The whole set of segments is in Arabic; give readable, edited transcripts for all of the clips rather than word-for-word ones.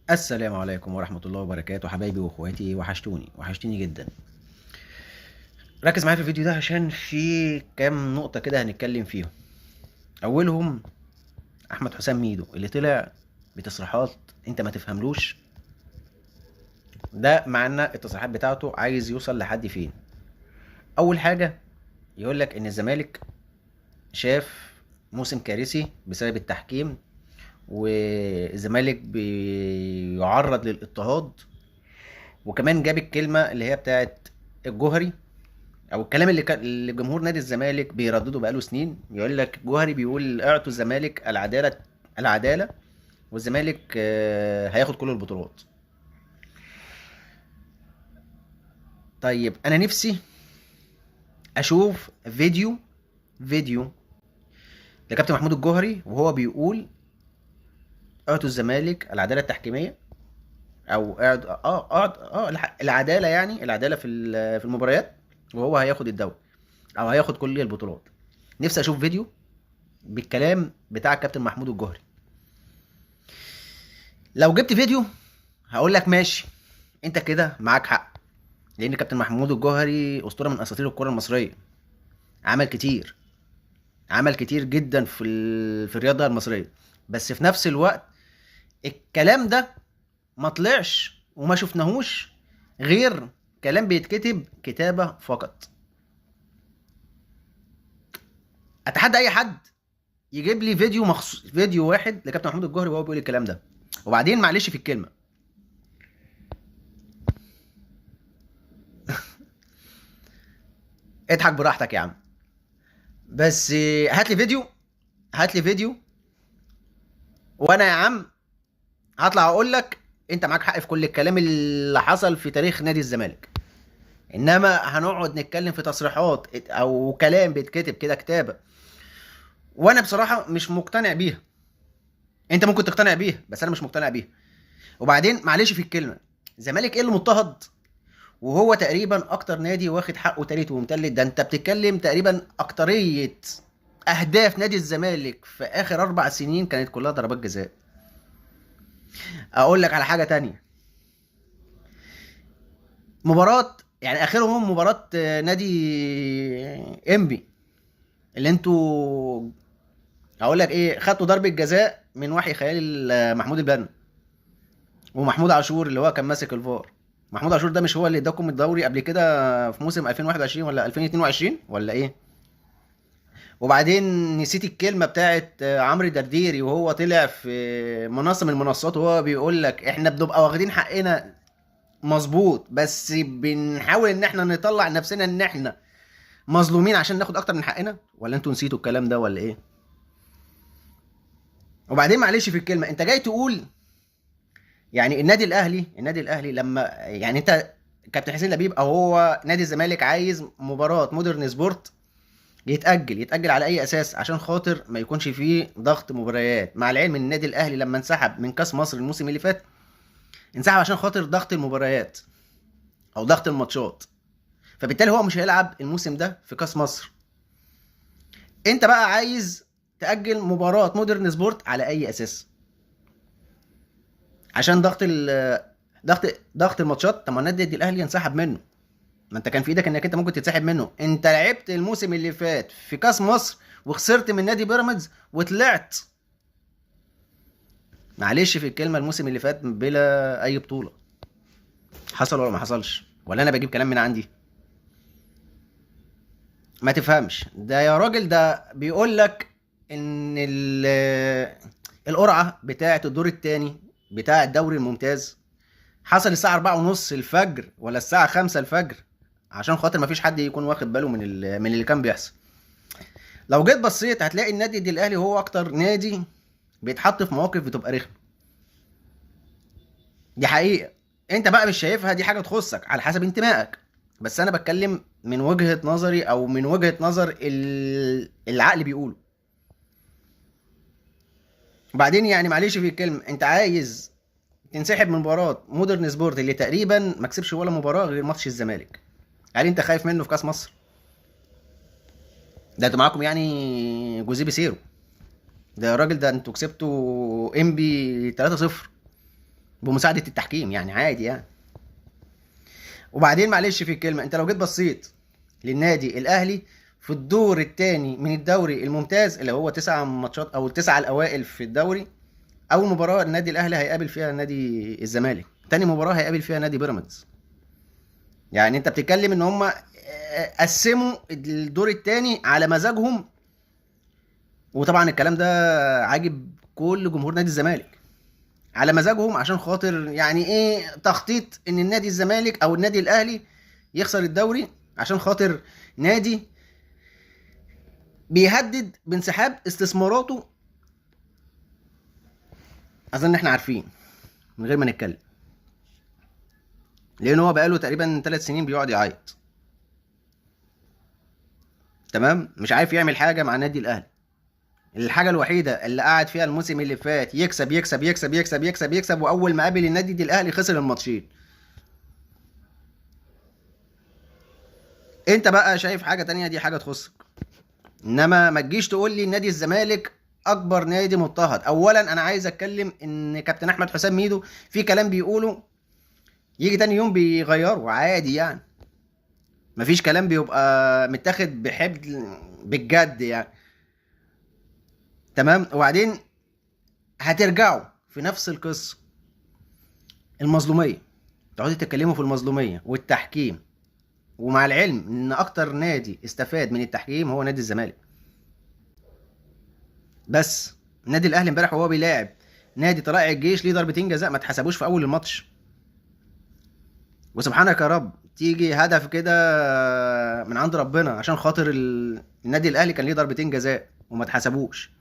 السلام عليكم ورحمة الله وبركاته حبايبي واخواتي، وحشتوني جدا. ركز معايا في الفيديو ده عشان في كام نقطة كده هنتكلم فيهم. أولهم أحمد حسام ميدو اللي طلع بتصريحات أنت ما تفهملوش. ده معنى التصريحات بتاعته عايز يوصل لحد فين. أول حاجة يقول لك إن الزمالك شاف موسم كارثي بسبب التحكيم، والزمالك بيعرض للاضطهاد. وكمان جاب الكلمة اللي هي بتاعت الجوهري، او الكلام اللي جمهور نادي الزمالك بيردده بقاله سنين. يقول لك جوهري بيقول اعطوا الزمالك العداله، والزمالك هياخد كل البطولات. طيب انا نفسي اشوف فيديو لكابتن محمود الجوهري وهو بيقول اعطوا الزمالك العداله التحكيميه، او العداله، يعني العداله في المباريات، وهو هياخد الدوري او هياخد كل البطولات. نفسي اشوف فيديو بالكلام بتاع الكابتن محمود الجوهري. لو جبت فيديو هقول لك ماشي، انت كده معاك حق، لان كابتن محمود الجوهري اسطوره من اساطير الكره المصريه. عمل كتير، عمل كتير جدا في الرياضه المصريه. بس في نفس الوقت الكلام ده ما طلعش وما شفناهوش غير كلام بيتكتب كتابه فقط. اتحدى اي حد يجيب لي فيديو مخصوص، فيديو واحد لكابتن محمود الجوهري وهو بيقول الكلام ده. وبعدين معلش في الكلمه، اضحك براحتك يا عم، بس هات لي فيديو وانا يا عم هطلع اقول لك انت معاك حق في كل الكلام اللي حصل في تاريخ نادي الزمالك. انما هنقعد نتكلم في تصريحات او كلام بيتكتب كده كتابه، وانا بصراحه مش مقتنع بيها. انت ممكن تقتنع بيها بس انا مش مقتنع بيها. وبعدين معلش في الكلمه، الزمالك ايه اللي مضطهد وهو تقريبا اكتر نادي واخد حقه تالت ومتلت؟ ده انت بتتكلم تقريبا اكتريه اهداف نادي الزمالك في اخر 4 سنين كانت كلها ضربات جزاء. اقول لك على حاجه تانية، مباراة يعني اخرهم مباراة نادي انبي اللي انتوا، هقول لك ايه، خدتوا ضربة جزاء من وحي خيال محمود البنا ومحمود عاشور اللي هو كان ماسك الفار. محمود عاشور ده مش هو اللي اداكم الدوري قبل كده في موسم 2021 ولا 2022 ولا ايه؟ وبعدين نسيت الكلمة بتاعت عمرو درديري وهو طلع في منصة من المنصات وهو بيقول لك احنا بنبقى واخدين حقنا مظبوط، بس بنحاول ان احنا نطلع نفسنا ان احنا مظلومين عشان ناخد اكتر من حقنا. ولا انتوا نسيتوا الكلام ده ولا ايه؟ وبعدين معلش في الكلمه، انت جاي تقول يعني النادي الاهلي لما يعني انت كابتن حسين لبيب او هو نادي الزمالك عايز مباراه مودرن سبورت يتاجل على اي اساس عشان خاطر ما يكونش فيه ضغط مباريات، مع العلم ان النادي الاهلي لما انسحب من كاس مصر الموسم اللي فات انسحب عشان خاطر ضغط المباريات او ضغط الماتشات، فبالتالي هو مش هيلعب الموسم ده في كاس مصر. انت بقى عايز تأجل مباراة مودرن سبورت على أي أساس؟ عشان ضغط الماتشات. طب ما النادي الأهلي ينسحب منه، ما أنت كان في إيدك إنك أنت ممكن تتسحب منه. أنت لعبت الموسم اللي فات في كأس مصر وخسرت من نادي بيراميدز وطلعت، معلش في الكلمة، الموسم اللي فات بلا أي بطولة. حصل ولا ما حصلش؟ ولا أنا بجيب كلام من عندي؟ ما تفهمش ده يا راجل، ده بيقول لك ان القرعه بتاعه الدور الثاني بتاع الدوري الممتاز حصل الساعه 4 ونص الفجر ولا الساعه 5 الفجر، عشان خاطر ما فيش حد يكون واخد باله من اللي كان بيحصل. لو جيت بصيت هتلاقي النادي الاهلي هو اكتر نادي بيتحط في مواقف بتبقى رخمه. دي حقيقه، انت بقى مش شايفها، دي حاجه تخصك على حسب انتمائك، بس انا بتكلم من وجهه نظري او من وجهه نظر العقل بيقوله. وبعدين يعني معلش في الكلمه، انت عايز تنسحب من مباراه مودرن سبورت اللي تقريبا ما كسبش ولا مباراه غير ماتش الزمالك؟ هل انت خايف منه في كاس مصر؟ ده انتوا معاكم يعني جوزيه بيسيرو، ده يا راجل ده انتوا كسبتوا انبي 3-0. بمساعده التحكيم، يعني عادي يعني. وبعدين معلش في الكلمه، انت لو جيت بصيت للنادي الاهلي في الدور الثاني من الدوري الممتاز، اللي هو 9 ماتشات او التسعه الاوائل في الدوري، اول مباراه النادي الاهلي هيقابل فيها نادي الزمالك، تاني مباراه هيقابل فيها نادي بيراميدز. يعني انت بتتكلم ان هم قسموا الدور الثاني على مزاجهم. وطبعا الكلام ده عاجب كل جمهور نادي الزمالك، على مزاجهم عشان خاطر يعني ايه تخطيط ان النادي الزمالك او النادي الاهلي يخسر الدوري، عشان خاطر نادي بيهدد بانسحاب استثماراته. اظن احنا عارفين من غير ما نتكلم، لان هو بقاله تقريبا 3 سنين بيقعد يعيط. تمام، مش عارف يعمل حاجه مع النادي الاهلي. الحاجه الوحيده اللي قعد فيها الموسم اللي فات يكسب يكسب يكسب يكسب يكسب يكسب، واول ما قابل النادي دي الاهلي خسر الماتشين. انت بقى شايف حاجه تانية، دي حاجه تخصك. انما ما تجيش تقول لي نادي الزمالك اكبر نادي مضطهد. اولا انا عايز اتكلم ان كابتن احمد حسام ميدو في كلام بيقوله يجي تاني يوم بيغيره عادي يعني. مفيش كلام بيبقى متاخد بحبل بالجد يعني. تمام، وبعدين هترجعوا في نفس القصه، المظلوميه، تقعدوا تتكلموا في المظلوميه والتحكيم، ومع العلم ان اكتر نادي استفاد من التحكيم هو نادي الزمالك. بس النادي الاهلي امبارح وهو بيلاعب نادي طلائع الجيش ليه ضربتين جزاء ما اتحسبوش في اول الماتش، وسبحانك يا رب تيجي هدف كده من عند ربنا عشان خاطر النادي الاهلي كان ليه ضربتين جزاء وما اتحسبوش.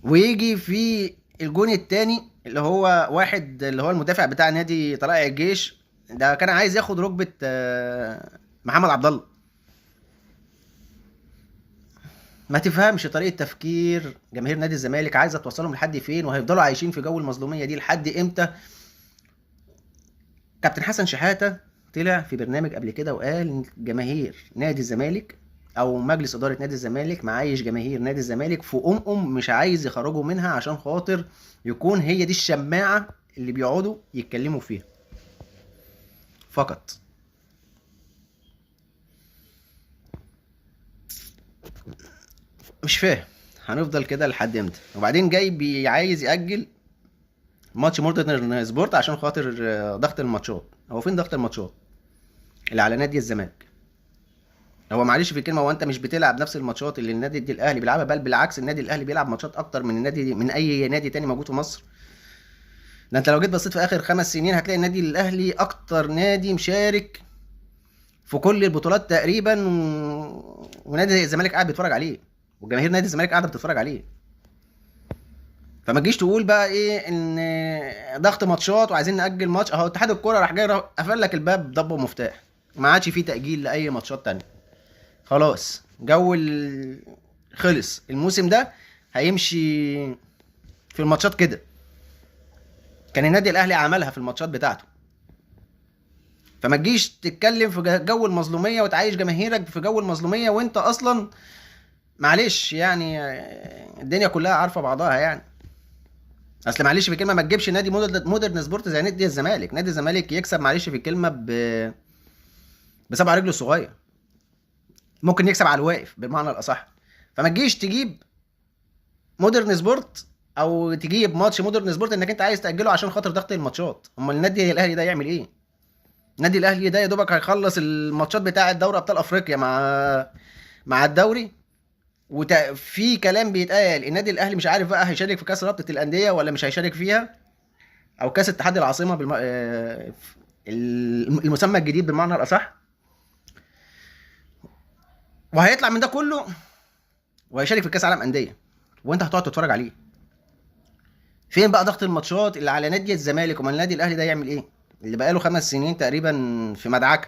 ويجي في الجون التاني اللي هو واحد اللي هو المدافع بتاع نادي طلائع الجيش ده كان عايز ياخد ركبة محمد عبد الله. ما تفهمش طريقة تفكير جماهير نادي الزمالك عايزة توصلهم لحد فين، وهيفضلوا عايشين في جو المظلومية دي لحد امتى. كابتن حسن شحاتة طلع في برنامج قبل كده وقال ان جماهير نادي الزمالك او مجلس اداره نادي الزمالك معايش جماهير نادي الزمالك في مش عايز يخرجوا منها عشان خاطر يكون هي دي الشماعه اللي بيقعدوا يتكلموا فيها فقط. مش فاهم هنفضل كده لحد امتى. وبعدين جاي عايز يأجل ماتش مودرن سبورت عشان خاطر ضغط الماتشات. هو فين ضغط الماتشات اللي على نادي الزمالك؟ هو معلش في الكلمه، هو انت مش بتلعب نفس الماتشات اللي النادي الاهلي بيلعبها؟ بل بالعكس النادي الاهلي بيلعب ماتشات اكتر من النادي من اي نادي تاني موجود في مصر. ده انت لو جيت بصيت في اخر 5 سنين هتلاقي النادي الاهلي اكتر نادي مشارك في كل البطولات تقريبا ونادي الزمالك قاعد بيتفرج عليه، وجماهير نادي الزمالك قاعده بتتفرج عليه. فما تجيش تقول بقى ايه ان ضغط ماتشات وعايزين نأجل ماتش. اهو اتحاد الكوره راح جاي قفل لك الباب ضبه ومفتاح، ما عادش فيه تأجيل لاي ماتشات تانية. خلاص جو خلص. الموسم ده هيمشي في الماتشات كده. كان النادي الاهلي عملها في الماتشات بتاعته. فما تجيش تتكلم في جو المظلوميه وتعيش جماهيرك في جو المظلوميه وانت اصلا معلش يعني الدنيا كلها عارفه بعضها يعني. اصل معلش في الكلمه ما تجيبش نادي مودرن سبورت زي نادي الزمالك. نادي الزمالك يكسب معلش في الكلمه بسبع رجله صغير، ممكن يكسب على الواقف بالمعنى الاصح. فما تجيش تجيب مودرن سبورت او تجيب ماتش مودرن سبورت انك انت عايز تاجله عشان خاطر ضغط الماتشات. امال النادي الاهلي ده يعمل ايه؟ النادي الاهلي ده يا دوبك هيخلص الماتشات بتاعه دوري ابطال افريقيا مع الدوري، وفي كلام بيتقال النادي الاهلي مش عارف بقى هيشارك في كاس رابطه الانديه ولا مش هيشارك فيها، او كاس اتحاد العاصمه المسمى الجديد بالمعنى الاصح. وهيطلع من ده كله وهيشارك في كاس عالم انديه، وانت هتقعد تتفرج عليه. فين بقى ضغط الماتشات اللي على نادي الزمالك؟ امال النادي الاهلي ده يعمل ايه اللي بقاله 5 سنين تقريبا في مدعكه؟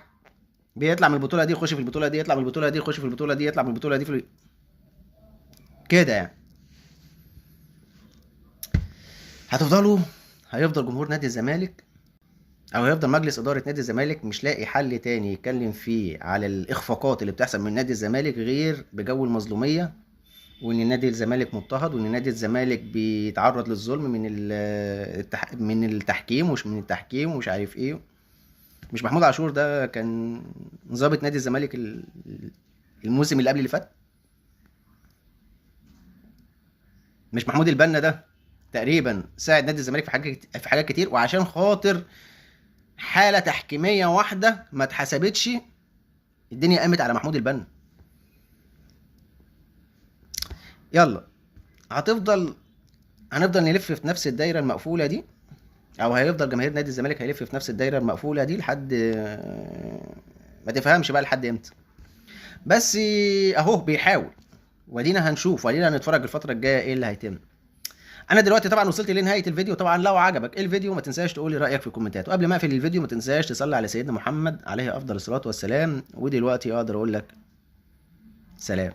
بيطلع من البطوله دي يخش في البطوله دي، يطلع من البطوله دي يخش في البطوله دي، يطلع من البطوله دي كده يعني. هيفضل جمهور نادي الزمالك او هيفضل مجلس اداره نادي الزمالك مش لاقي حل تاني يتكلم فيه على الاخفاقات اللي بتحصل من نادي الزمالك غير بجو المظلوميه وان نادي الزمالك مضطهد، وان نادي الزمالك بيتعرض للظلم من التحكيم ومش من التحكيم ومش عارف ايه. مش محمود عاشور ده كان ضابط نادي الزمالك الموسم اللي قبل اللي فات؟ مش محمود البنا ده تقريبا ساعد نادي الزمالك في حاجات كتير، وعشان خاطر حالة تحكيمية واحدة ما اتحسبتش الدنيا قامت على محمود البنا. يلا، هنفضل نلف في نفس الدايرة المقفولة دي، او هيفضل جماهير نادي الزمالك هيلف في نفس الدايرة المقفولة دي لحد ما تفهمش بقى لحد امتى. بس اهو بيحاول، ودينا هنشوف، ودينا هنتفرج الفترة الجاية ايه اللي هيتم. انا دلوقتي طبعا وصلت لنهايه الفيديو. طبعا لو عجبك الفيديو ما تنساش تقولي رايك في الكومنتات، وقبل ما اقفل الفيديو ما تنساش تصلي على سيدنا محمد عليه افضل الصلاه والسلام. ودلوقتي اقدر اقول لك سلام.